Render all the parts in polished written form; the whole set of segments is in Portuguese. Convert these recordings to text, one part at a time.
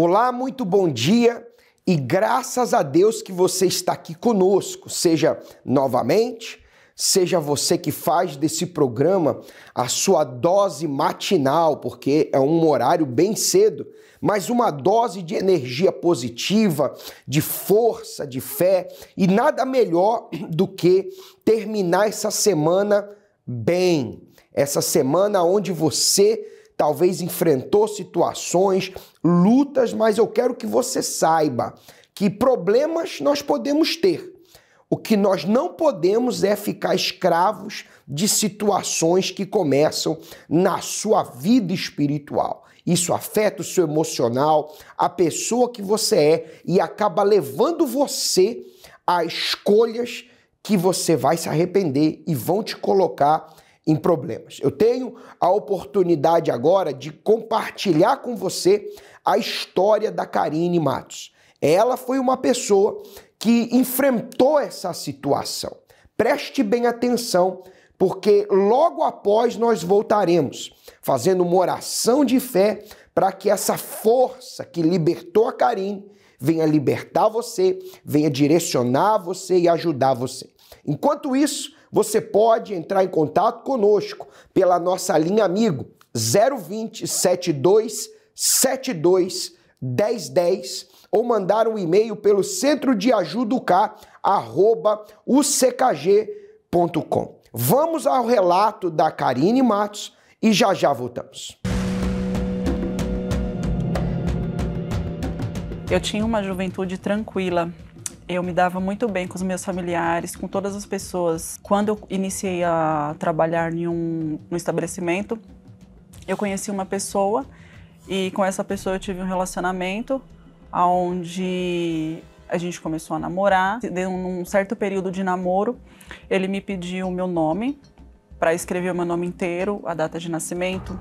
Olá, muito bom dia e graças a Deus que você está aqui conosco, seja novamente, seja você que faz desse programa a sua dose matinal, porque é um horário bem cedo, mas uma dose de energia positiva, de força, de fé, e nada melhor do que terminar essa semana bem, essa semana onde você talvez enfrentou situações, lutas, mas eu quero que você saiba que problemas nós podemos ter. O que nós não podemos é ficar escravos de situações que começam na sua vida espiritual. Isso afeta o seu emocional, a pessoa que você é e acaba levando você a escolhas que você vai se arrepender e vão te colocar em problemas. Eu tenho a oportunidade agora de compartilhar com você a história da Karine Matos. Ela foi uma pessoa que enfrentou essa situação. Preste bem atenção, porque logo após nós voltaremos fazendo uma oração de fé para que essa força que libertou a Karine venha libertar você, venha direcionar você e ajudar você. Enquanto isso, você pode entrar em contato conosco pela nossa linha amigo 020 72 72 1010 ou mandar um e-mail pelo centrodeajudoK@uckg.com. Vamos ao relato da Karine Matos e já voltamos. Eu tinha uma juventude tranquila. Eu me dava muito bem com os meus familiares, com todas as pessoas. Quando eu iniciei a trabalhar num estabelecimento, eu conheci uma pessoa e com essa pessoa eu tive um relacionamento onde a gente começou a namorar. Num certo período de namoro, ele me pediu o meu nome para escrever o meu nome inteiro, a data de nascimento,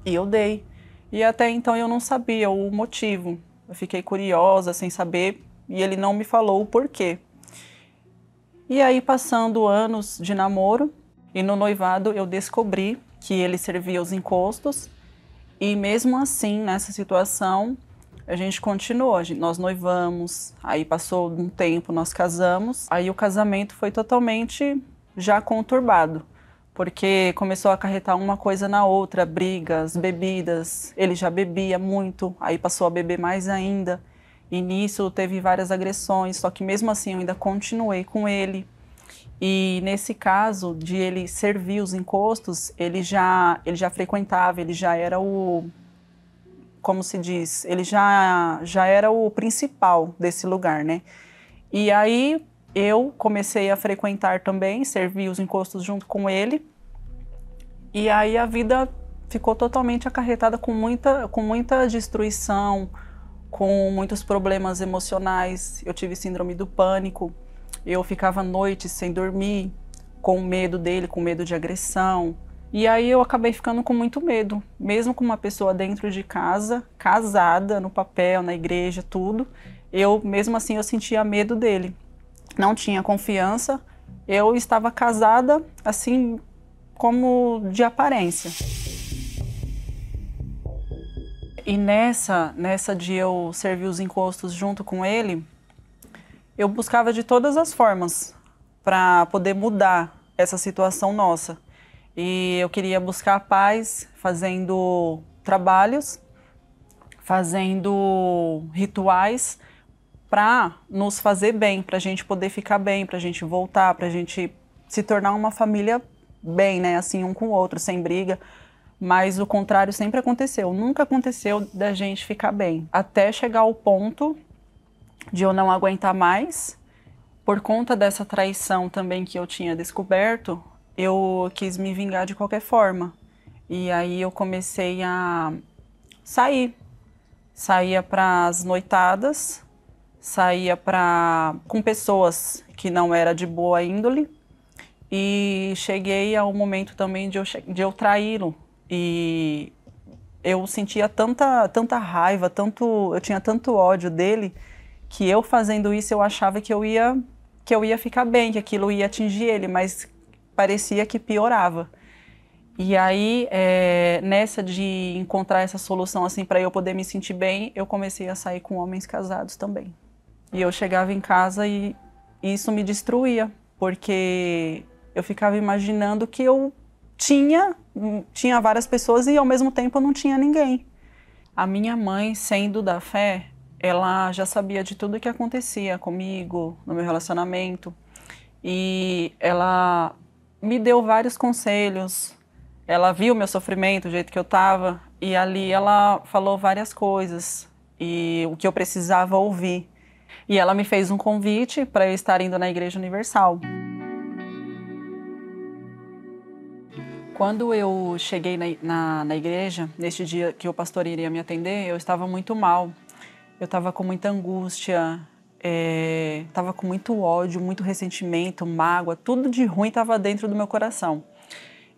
e eu dei. E até então eu não sabia o motivo. Eu fiquei curiosa, sem saber, e ele não me falou o porquê. E aí, passando anos de namoro, e no noivado eu descobri que ele servia os encostos, e mesmo assim, nessa situação, a gente continuou, nós noivamos, aí passou um tempo, nós casamos, aí o casamento foi totalmente já conturbado, porque começou a acarretar uma coisa na outra, brigas, bebidas, ele já bebia muito, aí passou a beber mais ainda, e nisso teve várias agressões, só que mesmo assim eu ainda continuei com ele. E nesse caso de ele servir os encostos, ele já frequentava, ele já era como se diz, ele já era o principal desse lugar, né? E aí eu comecei a frequentar também, servir os encostos junto com ele, e aí a vida ficou totalmente acarretada com muita destruição, com muitos problemas emocionais. Eu tive síndrome do pânico, eu ficava noites sem dormir, com medo dele, com medo de agressão. E aí eu acabei ficando com muito medo, mesmo com uma pessoa dentro de casa, casada, no papel, na igreja, tudo. Mesmo assim, eu sentia medo dele. Não tinha confiança, eu estava casada, assim, como de aparência. E nessa de eu servir os encostos junto com ele, eu buscava de todas as formas para poder mudar essa situação nossa. E eu queria buscar a paz fazendo trabalhos, fazendo rituais para nos fazer bem, para a gente poder ficar bem, para a gente voltar, para a gente se tornar uma família bem, né? Assim, um com o outro, sem briga. Mas o contrário sempre aconteceu. Nunca aconteceu da gente ficar bem. Até chegar ao ponto de eu não aguentar mais. Por conta dessa traição também que eu tinha descoberto, eu quis me vingar de qualquer forma. E aí eu comecei a sair. Saía para as noitadas, saía com pessoas que não era de boa índole. E cheguei ao momento também de eu traí-lo. E eu sentia tanta raiva, eu tinha tanto ódio dele, que eu fazendo isso eu achava que eu ia ficar bem, que aquilo ia atingir ele, mas parecia que piorava. E aí, nessa de encontrar essa solução assim para eu poder me sentir bem, eu comecei a sair com homens casados também. E eu chegava em casa e isso me destruía, porque eu ficava imaginando que eu tinha várias pessoas e ao mesmo tempo eu não tinha ninguém. A minha mãe, sendo da fé, ela já sabia de tudo que acontecia comigo, no meu relacionamento, e ela me deu vários conselhos. Ela viu o meu sofrimento, o jeito que eu estava, e ali ela falou várias coisas, e o que eu precisava ouvir. E ela me fez um convite para eu estar indo na Igreja Universal. Quando eu cheguei na igreja, neste dia que o pastor iria me atender, eu estava muito mal. Eu estava com muita angústia, estava com muito ódio, muito ressentimento, mágoa, tudo de ruim estava dentro do meu coração.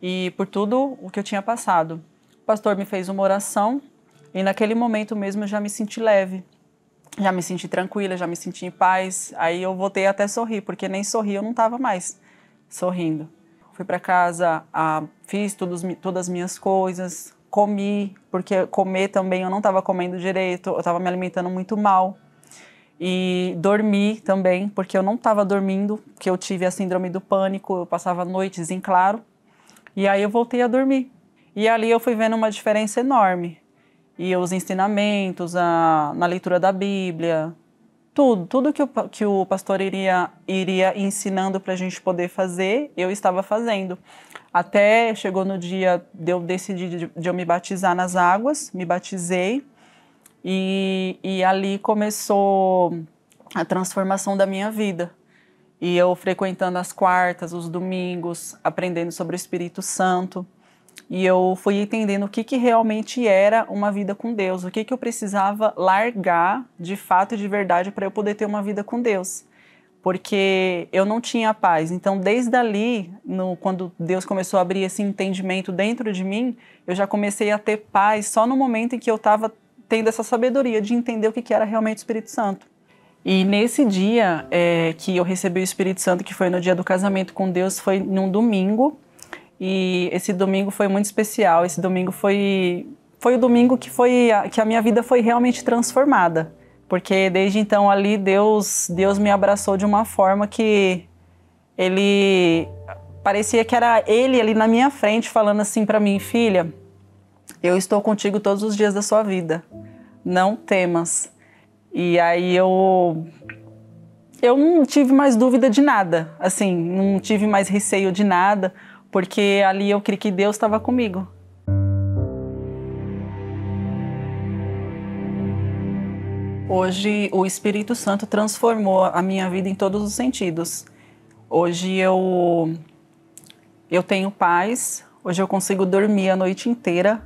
E por tudo o que eu tinha passado. O pastor me fez uma oração e naquele momento mesmo eu já me senti leve. Já me senti tranquila, já me senti em paz. Aí eu voltei até a sorrir, porque nem sorrir eu não estava mais sorrindo. Fui para casa, fiz todas as minhas coisas, comi, porque comer também eu não estava comendo direito, eu estava me alimentando muito mal. E dormi também, porque eu não estava dormindo, porque eu tive a síndrome do pânico, eu passava noites em claro. E aí eu voltei a dormir. E ali eu fui vendo uma diferença enorme. E os ensinamentos, na leitura da Bíblia, tudo que o pastor iria ensinando para a gente poder fazer, eu estava fazendo. Até chegou no dia de eu decidir de eu me batizar nas águas, me batizei, e ali começou a transformação da minha vida. E eu frequentando as quartas, os domingos, aprendendo sobre o Espírito Santo. E eu fui entendendo o que realmente era uma vida com Deus, o que eu precisava largar de fato e de verdade para eu poder ter uma vida com Deus. Porque eu não tinha paz. Então, desde ali, quando Deus começou a abrir esse entendimento dentro de mim, eu já comecei a ter paz só no momento em que eu estava tendo essa sabedoria de entender o que era realmente o Espírito Santo. E nesse dia que eu recebi o Espírito Santo, que foi no dia do casamento com Deus, foi num domingo. E esse domingo foi muito especial. Esse domingo foi o domingo que a minha vida foi realmente transformada. Porque desde então ali Deus me abraçou de uma forma que ele parecia que era ele ali na minha frente falando assim para mim: filha, eu estou contigo todos os dias da sua vida. Não temas. E aí eu não tive mais dúvida de nada. Assim, não tive mais receio de nada. Porque ali eu creio que Deus estava comigo. Hoje o Espírito Santo transformou a minha vida em todos os sentidos. Hoje eu tenho paz, hoje eu consigo dormir a noite inteira,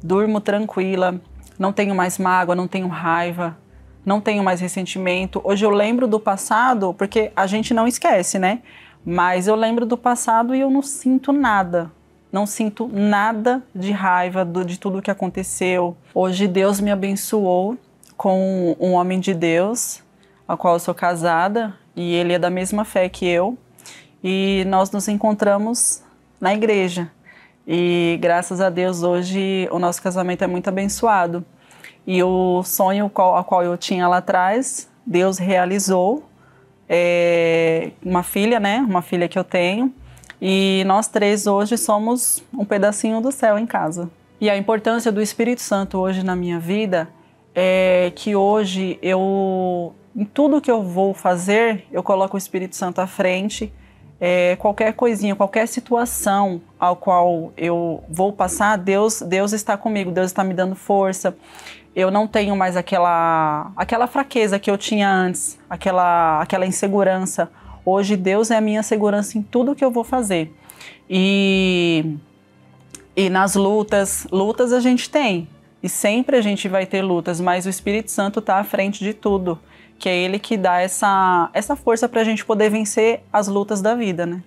durmo tranquila, não tenho mais mágoa, não tenho raiva, não tenho mais ressentimento. Hoje eu lembro do passado, porque a gente não esquece, né? Mas eu lembro do passado e eu não sinto nada. Não sinto nada de raiva de tudo que aconteceu. Hoje Deus me abençoou com um homem de Deus, ao qual eu sou casada, e ele é da mesma fé que eu. E nós nos encontramos na igreja. E graças a Deus hoje o nosso casamento é muito abençoado. E o sonho ao qual eu tinha lá atrás, Deus realizou. Uma filha, né? Uma filha que eu tenho. E nós três hoje somos um pedacinho do céu em casa. E a importância do Espírito Santo hoje na minha vida é que hoje em tudo que eu vou fazer, eu coloco o Espírito Santo à frente. Qualquer coisinha, qualquer situação ao qual eu vou passar, Deus está comigo, Deus está me dando força. Eu não tenho mais aquela fraqueza que eu tinha antes, aquela insegurança. Hoje Deus é a minha segurança em tudo que eu vou fazer. E nas lutas a gente tem. E sempre a gente vai ter lutas, mas o Espírito Santo está à frente de tudo. Que é Ele que dá essa força para a gente poder vencer as lutas da vida, né?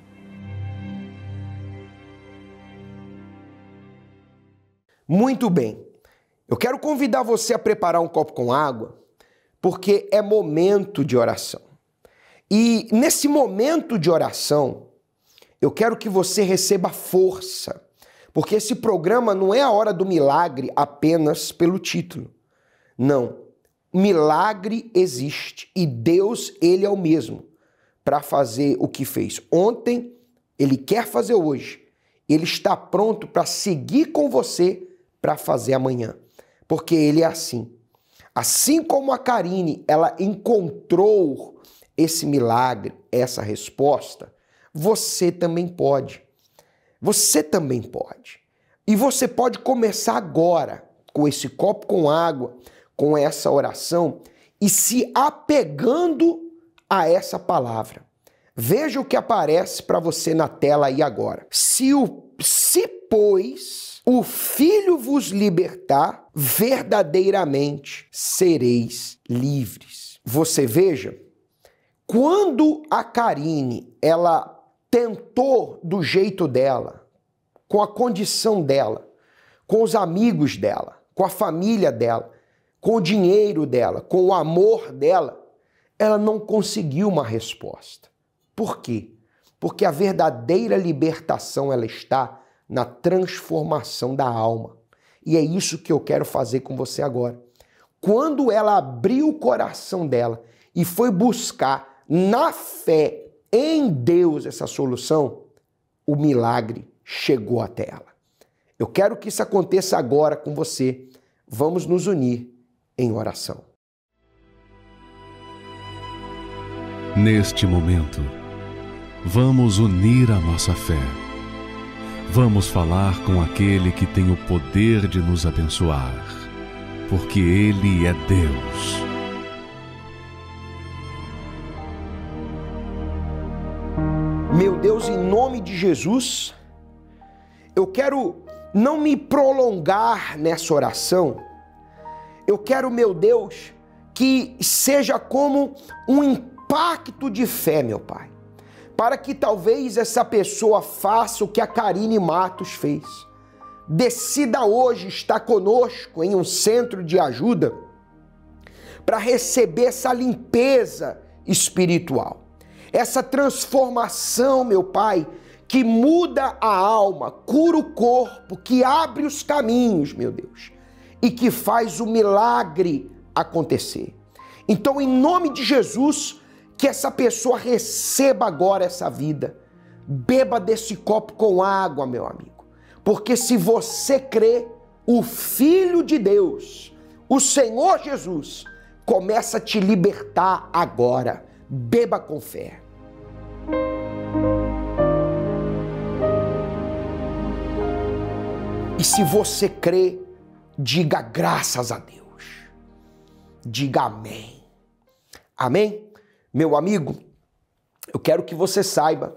Muito bem. Eu quero convidar você a preparar um copo com água, porque é momento de oração. E nesse momento de oração, eu quero que você receba força, Porque esse programa não é a hora do milagre apenas pelo título. Não. Milagre existe e Deus, ele é o mesmo para fazer o que fez ontem, ele quer fazer hoje. Ele está pronto para seguir com você para fazer amanhã. Porque ele é assim. Assim como a Karine, ela encontrou esse milagre, essa resposta, você também pode. Você também pode. E você pode começar agora com esse copo com água, com essa oração e se apegando a essa palavra. Veja o que aparece para você na tela aí agora. Se, pois, o Filho vos libertar, verdadeiramente sereis livres. Você veja, quando a Karine, ela tentou do jeito dela, com a condição dela, com os amigos dela, com a família dela, com o dinheiro dela, com o amor dela, ela não conseguiu uma resposta. Por quê? Porque a verdadeira libertação ela está na transformação da alma. E é isso que eu quero fazer com você agora. Quando ela abriu o coração dela e foi buscar na fé em Deus essa solução, o milagre chegou até ela. Eu quero que isso aconteça agora com você. Vamos nos unir em oração. Neste momento, vamos unir a nossa fé. Vamos falar com aquele que tem o poder de nos abençoar, porque Ele é Deus. Meu Deus, em nome de Jesus, eu quero não me prolongar nessa oração. Eu quero, meu Deus, que seja como um impacto de fé, meu Pai, para que talvez essa pessoa faça o que a Karine Matos fez. Decida hoje estar conosco em um centro de ajuda para receber essa limpeza espiritual, essa transformação, meu Pai, que muda a alma, cura o corpo, que abre os caminhos, meu Deus, e que faz o milagre acontecer. Então, em nome de Jesus, que essa pessoa receba agora essa vida. Beba desse copo com água, meu amigo. Porque se você crê, o Filho de Deus, o Senhor Jesus, começa a te libertar agora. Beba com fé. E se você crê, diga graças a Deus. Diga amém. Amém? Meu amigo, eu quero que você saiba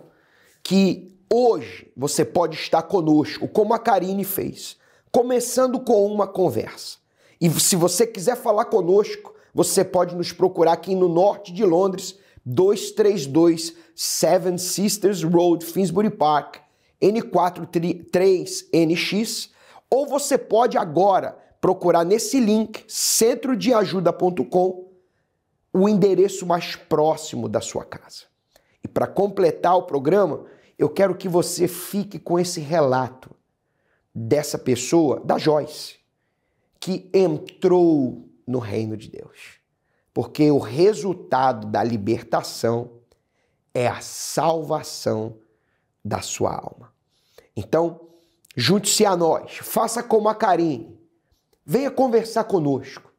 que hoje você pode estar conosco, como a Karine fez, começando com uma conversa. E se você quiser falar conosco, você pode nos procurar aqui no norte de Londres, 232 Seven Sisters Road, Finsbury Park, N43NX, ou você pode agora procurar nesse link, centrodeajuda.com, o endereço mais próximo da sua casa. E para completar o programa, eu quero que você fique com esse relato dessa pessoa, da Joyce, que entrou no reino de Deus. Porque o resultado da libertação é a salvação da sua alma. Então, junte-se a nós, faça como a Karine, venha conversar conosco,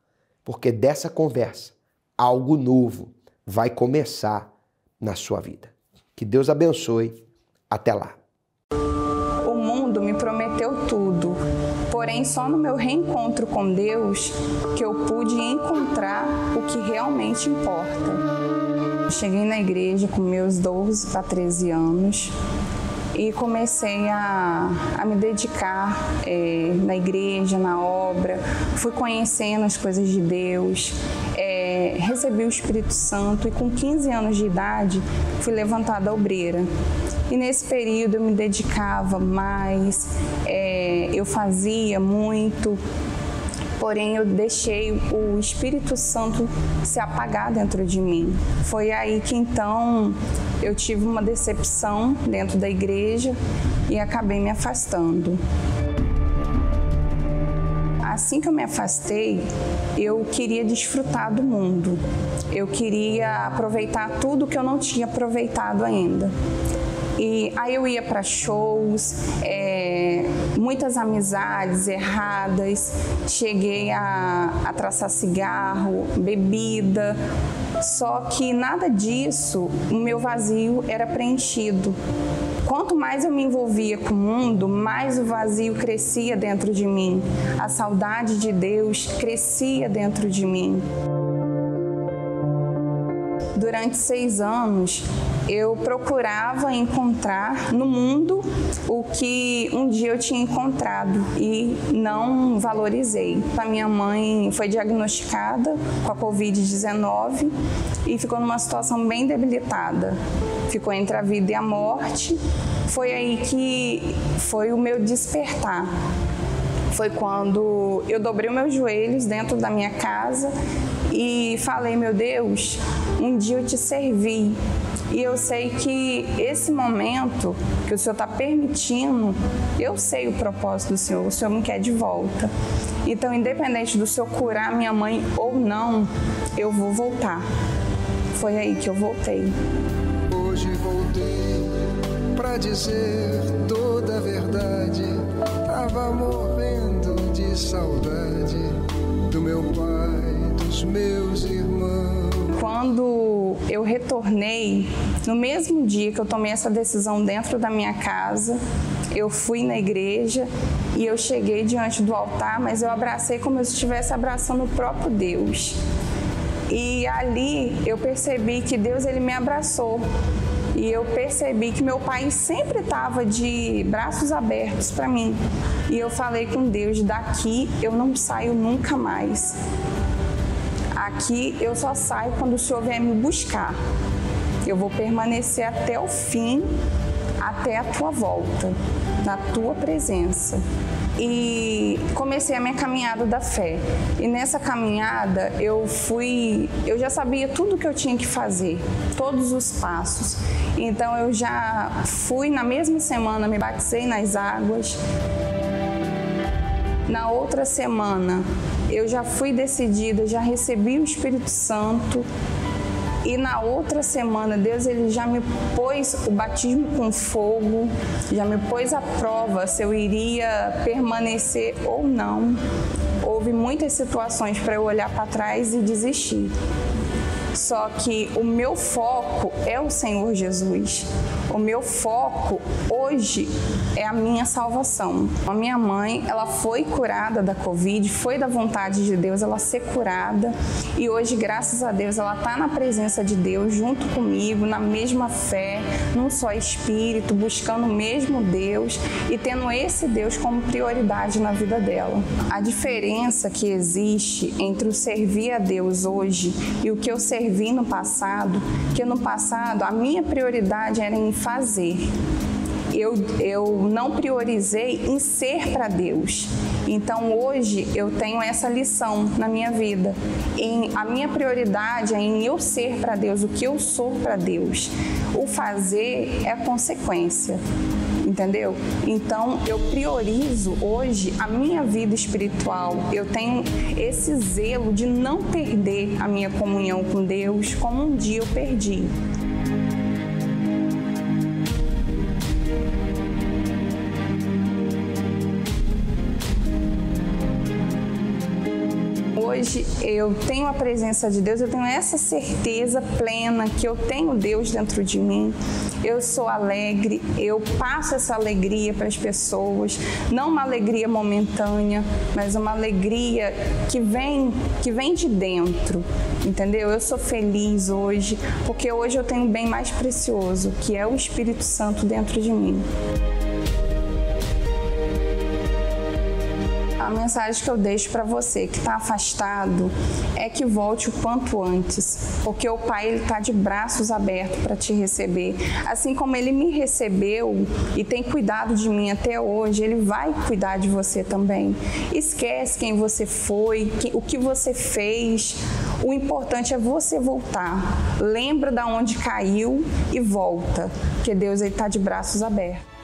porque dessa conversa, algo novo vai começar na sua vida. Que Deus abençoe. Até lá. O mundo me prometeu tudo, porém só no meu reencontro com Deus que eu pude encontrar o que realmente importa. Cheguei na igreja com meus 12 para 13 anos e comecei a me dedicar na igreja, na obra, fui conhecendo as coisas de Deus, recebi o Espírito Santo e com 15 anos de idade fui levantada obreira. E nesse período eu me dedicava mais, eu fazia muito, porém eu deixei o Espírito Santo se apagar dentro de mim. Foi aí que então eu tive uma decepção dentro da igreja e acabei me afastando. Assim que eu me afastei, eu queria desfrutar do mundo. Eu queria aproveitar tudo que eu não tinha aproveitado ainda. E aí eu ia para shows, muitas amizades erradas, cheguei a traçar cigarro, bebida, só que nada disso, o meu vazio era preenchido. Quanto mais eu me envolvia com o mundo, mais o vazio crescia dentro de mim. A saudade de Deus crescia dentro de mim. Durante 6 anos, eu procurava encontrar no mundo o que um dia eu tinha encontrado e não valorizei. A minha mãe foi diagnosticada com a Covid-19 e ficou numa situação bem debilitada. Ficou entre a vida e a morte. Foi aí que foi o meu despertar. Foi quando eu dobrei os meus joelhos dentro da minha casa e falei: meu Deus, um dia eu te servi. E eu sei que esse momento que o Senhor está permitindo, eu sei o propósito do Senhor me quer de volta. Então, independente do Senhor curar minha mãe ou não, eu vou voltar. Foi aí que eu voltei. Hoje voltei pra dizer toda a verdade. Tava morrendo de saudade do meu pai, dos meus irmãos. Quando eu retornei, no mesmo dia que eu tomei essa decisão dentro da minha casa, eu fui na igreja e eu cheguei diante do altar, mas eu abracei como se eu estivesse abraçando o próprio Deus. E ali eu percebi que Deus, ele me abraçou. E eu percebi que meu pai sempre estava de braços abertos para mim. E eu falei com Deus: daqui eu não saio nunca mais. Aqui eu só saio quando o Senhor vier me buscar. Eu vou permanecer até o fim, até a tua volta, na tua presença. E comecei a minha caminhada da fé. E nessa caminhada eu já sabia tudo o que eu tinha que fazer, todos os passos. Então eu já fui, na mesma semana, me batizei nas águas. Na outra semana eu já fui decidida, já recebi o Espírito Santo. E na outra semana, Deus, ele já me pôs o batismo com fogo, já me pôs à prova se eu iria permanecer ou não. Houve muitas situações para eu olhar para trás e desistir. Só que o meu foco é o Senhor Jesus. O meu foco hoje é a minha salvação. A minha mãe, ela foi curada da Covid, foi da vontade de Deus ela ser curada. E hoje, graças a Deus, ela está na presença de Deus junto comigo, na mesma fé, num só espírito, buscando o mesmo Deus e tendo esse Deus como prioridade na vida dela. A diferença que existe entre o servir a Deus hoje e o que eu servi no passado, que no passado a minha prioridade era em fazer. Eu não priorizei em ser para Deus. Então hoje eu tenho essa lição na minha vida. A minha prioridade é em eu ser para Deus, o que eu sou para Deus. O fazer é a consequência. Entendeu? Então, eu priorizo hoje a minha vida espiritual. Eu tenho esse zelo de não perder a minha comunhão com Deus, como um dia eu perdi. Hoje eu tenho a presença de Deus, eu tenho essa certeza plena que eu tenho Deus dentro de mim. Eu sou alegre, eu passo essa alegria para as pessoas, não uma alegria momentânea, mas uma alegria que vem de dentro, entendeu? Eu sou feliz hoje, porque hoje eu tenho um bem mais precioso, que é o Espírito Santo dentro de mim. A mensagem que eu deixo para você que está afastado é que volte o quanto antes, porque o Pai está de braços abertos para te receber. Assim como Ele me recebeu e tem cuidado de mim até hoje, Ele vai cuidar de você também. Esquece quem você foi, o que você fez. O importante é você voltar. Lembra de onde caiu e volta, porque Deus está de braços abertos.